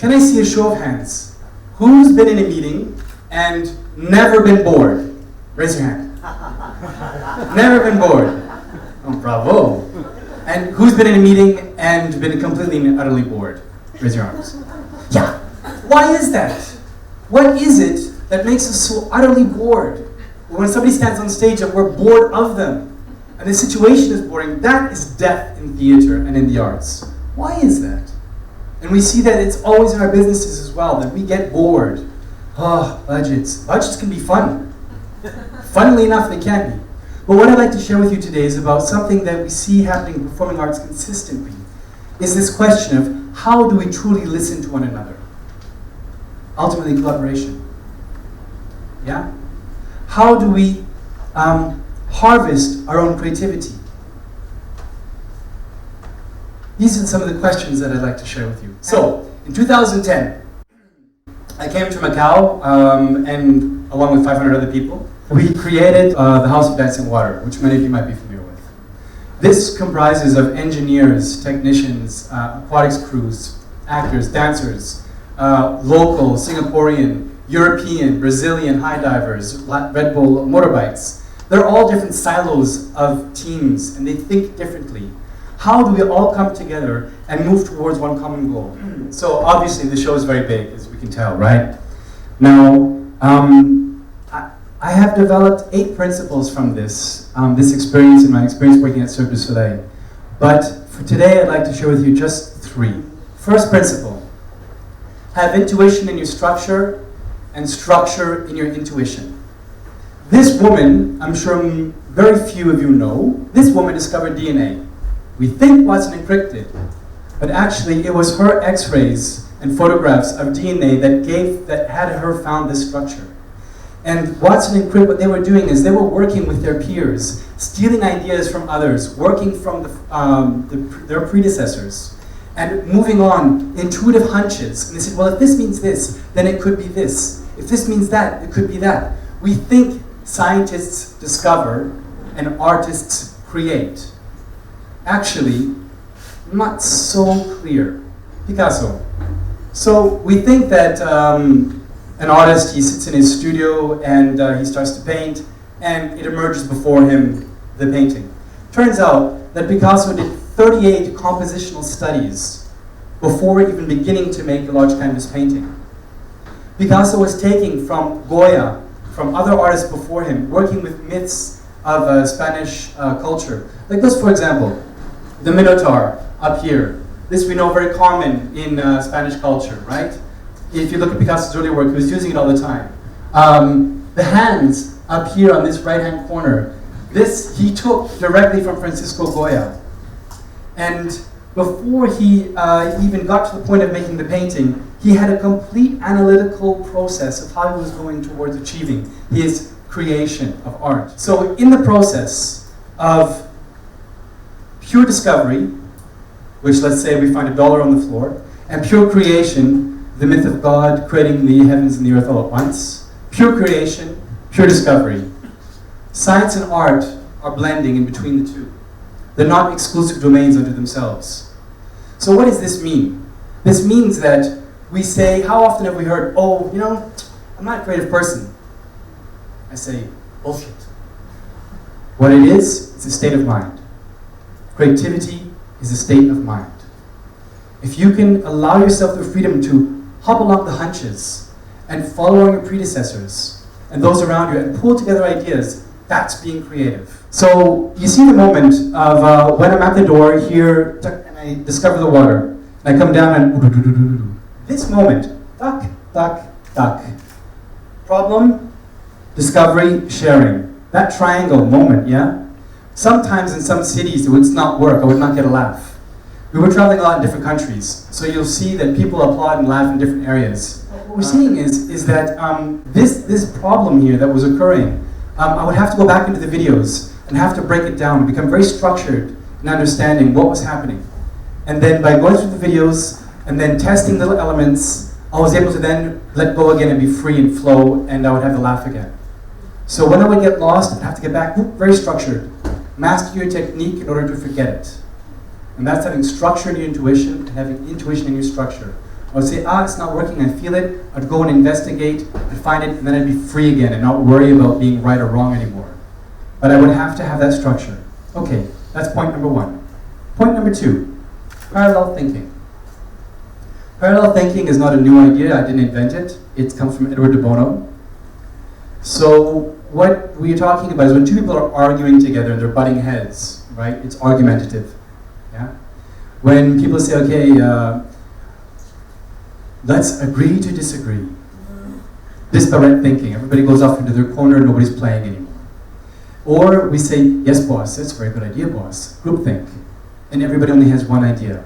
Can I see a show of hands? Who's been in a meeting and never been bored? Raise your hand. Never been bored. Oh, bravo. And who's been in a meeting and been completely and utterly bored? Raise your arms. Yeah. Why is that? What is it that makes us so utterly bored? When somebody stands on stage and we're bored of them, and the situation is boring, that is death in theater and in the arts. Why is that? And we see that it's always in our businesses as well, that we get bored. Oh, budgets. Budgets can be fun. Funnily enough, they can be. But what I'd like to share with you today is about something that we see happening in performing arts consistently, is this question of how do we truly listen to one another? Ultimately, collaboration. Yeah? How do we harvest our own creativity? These are some of the questions that I'd like to share with you. So, in 2010, I came to Macau, and along with 500 other people, we created the House of Dancing Water, which many of you might be familiar with. This comprises of engineers, technicians, aquatics crews, actors, dancers, local, Singaporean, European, Brazilian high divers, Red Bull motorbikes. They're all different silos of teams, and they think differently. How do we all come together and move towards one common goal? So obviously the show is very big, as we can tell, right? Now, I have developed 8 principles from this experience and my experience working at Cirque du Soleil. But for today, I'd like to share with you just 3. First principle, have intuition in your structure and structure in your intuition. This woman, I'm sure very few of you know, this woman discovered DNA. We think Watson and Crick did, but actually it was her x-rays and photographs of DNA that had her found this structure. And Watson and Crick, what they were doing is they were working with their peers, stealing ideas from others, working from their predecessors, and moving on, intuitive hunches. And they said, well, if this means this, then it could be this. If this means that, it could be that. We think scientists discover and artists create. Actually, not so clear. Picasso. So we think that an artist, he sits in his studio and he starts to paint, and it emerges before him, the painting. Turns out that Picasso did 38 compositional studies before even beginning to make a large canvas painting. Picasso was taking from Goya, from other artists before him, working with myths of Spanish culture. Like this, for example, the Minotaur up here. This we know very common in Spanish culture, right? If you look at Picasso's early work, he was using it all the time. The hands up here on this right-hand corner, this he took directly from Francisco Goya. And before he even got to the point of making the painting, he had a complete analytical process of how he was going towards achieving his creation of art. So in the process of pure discovery, which let's say we find $1 on the floor, and pure creation, the myth of God creating the heavens and the earth all at once, pure creation, pure discovery. Science and art are blending in between the two. They're not exclusive domains unto themselves. So what does this mean? This means that we say, how often have we heard, oh, you know, I'm not a creative person. I say, bullshit. What it is, it's a state of mind. Creativity is a state of mind. If you can allow yourself the freedom to hop along the hunches and follow your predecessors and those around you and pull together ideas, that's being creative. So you see the moment of when I'm at the door here and I discover the water, and I come down and this moment, duck, duck, duck. Problem, discovery, sharing. That triangle moment, yeah? Sometimes in some cities it would not work, I would not get a laugh. We were traveling a lot in different countries, so you'll see that people applaud and laugh in different areas. What we're seeing is that this problem here that was occurring, I would have to go back into the videos and have to break it down and become very structured in understanding what was happening. And then by going through the videos and then testing little elements, I was able to then let go again and be free and flow, and I would have the laugh again. So when I would get lost, I'd have to get back, very structured. Master your technique in order to forget it. And that's having structure in your intuition and having intuition in your structure. I would say, it's not working, I feel it, I'd go and investigate, I'd find it, and then I'd be free again and not worry about being right or wrong anymore. But I would have to have that structure. Okay, that's point number one. Point number two, parallel thinking. Parallel thinking is not a new idea, I didn't invent it. It comes from Edward de Bono. So what we're talking about is when two people are arguing together and they're butting heads, right? It's argumentative. Yeah? When people say, okay, let's agree to disagree. Disparate thinking. Everybody goes off into their corner, nobody's playing anymore. Or we say, yes, boss, that's a very good idea, boss. Groupthink. And everybody only has one idea.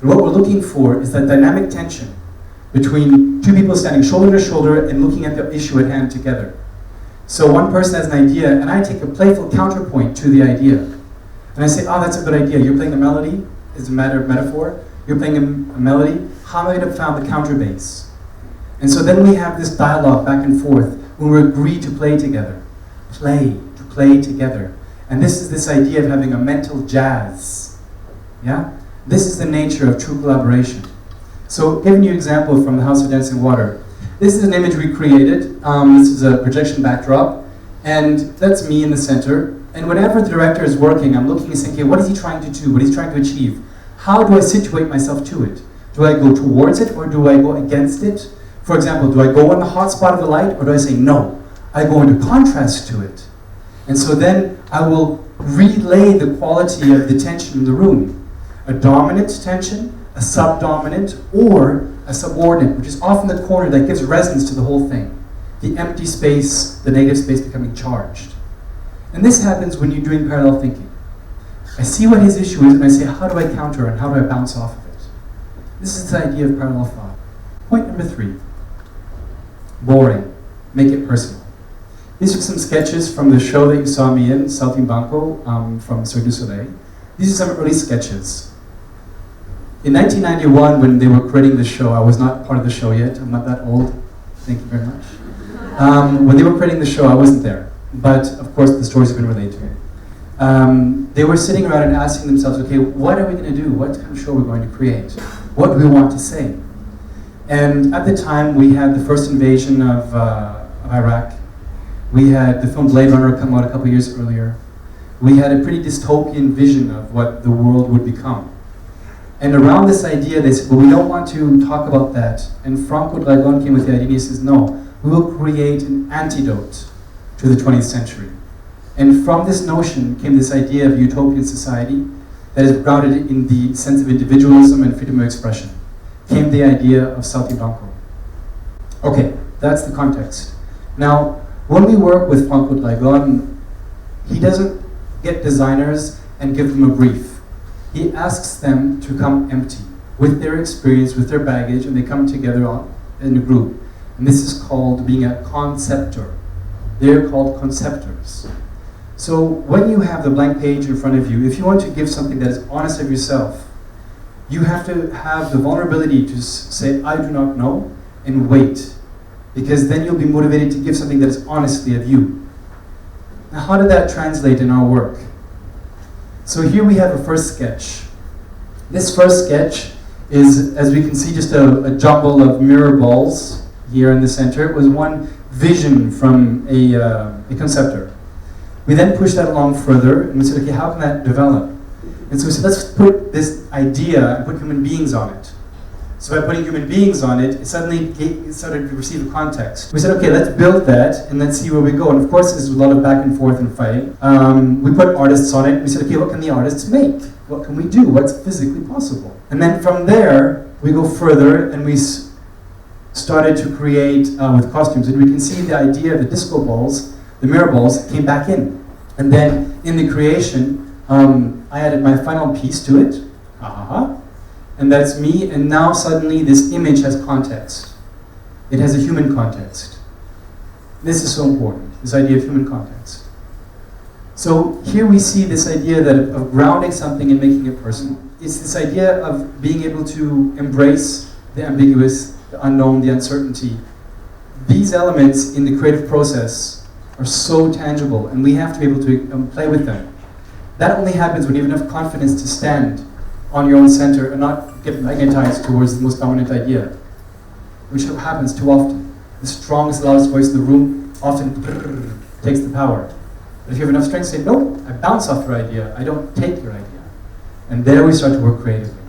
And what we're looking for is that dynamic tension between two people standing shoulder to shoulder and looking at the issue at hand together. So one person has an idea, and I take a playful counterpoint to the idea. And I say, that's a good idea. You're playing a melody, it's a matter of metaphor. You're playing a melody. How am I going to find the counter bass? And so then we have this dialogue back and forth when we agree to play together. To play together. And this is this idea of having a mental jazz. Yeah? This is the nature of true collaboration. So giving you an example from the House of Dancing Water. This is an image we created. This is a projection backdrop. And that's me in the center. And whenever the director is working, I'm looking and saying, okay, what is he trying to do? What is he trying to achieve? How do I situate myself to it? Do I go towards it or do I go against it? For example, do I go on the hot spot of the light or do I say no? I go into contrast to it. And so then I will relay the quality of the tension in the room. A dominant tension, a subdominant, or a subordinate, which is often the corner that gives resonance to the whole thing. The empty space, the negative space becoming charged. And this happens when you're doing parallel thinking. I see what his issue is and I say, how do I counter and how do I bounce off of it? This is the idea of parallel thought. Point number 3. Boring. Make it personal. These are some sketches from the show that you saw me in, Saltimbanco, from Cirque du Soleil. These are some early sketches. In 1991, when they were creating the show, I was not part of the show yet. I'm not that old. Thank you very much. When they were creating the show, I wasn't there. But, of course, the stories have been relayed to me. They were sitting around and asking themselves, okay, what are we going to do? What kind of show are we going to create? What do we want to say? And at the time, we had the first invasion of Iraq. We had the film Blade Runner come out a couple years earlier. We had a pretty dystopian vision of what the world would become. And around this idea, they said, well, we don't want to talk about that. And Franco Dragone came with the idea, and he says, no, we will create an antidote to the 20th century. And from this notion came this idea of utopian society that is grounded in the sense of individualism and freedom of expression. Came the idea of Saltimbanco. Okay, that's the context. Now, when we work with Franco Dragone, he doesn't get designers and give them a brief. He asks them to come empty, with their experience, with their baggage, and they come together in a group. And this is called being a conceptor. They're called conceptors. So when you have the blank page in front of you, if you want to give something that is honest of yourself, you have to have the vulnerability to say, I do not know, and wait. Because then you'll be motivated to give something that is honestly of you. Now, how did that translate in our work? So here we have a first sketch. This first sketch is, as we can see, just a jumble of mirror balls here in the center. It was one vision from a conceptor. We then pushed that along further, and we said, okay, how can that develop? And so we said, let's put this idea and put human beings on it. So by putting human beings on it, it suddenly started to receive a context. We said, okay, let's build that, and let's see where we go. And of course, there's a lot of back and forth and fighting. We put artists on it. We said, okay, what can the artists make? What can we do? What's physically possible? And then from there, we go further, and we started to create with costumes. And we can see the idea of the disco balls, the mirror balls, came back in. And then in the creation, I added my final piece to it. And that's me, and now suddenly this image has context. It has a human context. This is so important, this idea of human context. So here we see this idea that of grounding something and making it personal. It's this idea of being able to embrace the ambiguous, the unknown, the uncertainty. These elements in the creative process are so tangible, and we have to be able to play with them. That only happens when you have enough confidence to stand on your own center and not get magnetized towards the most dominant idea, which happens too often. The strongest, loudest voice in the room often takes the power. But if you have enough strength, say, no, I bounce off your idea, I don't take your idea. And there we start to work creatively.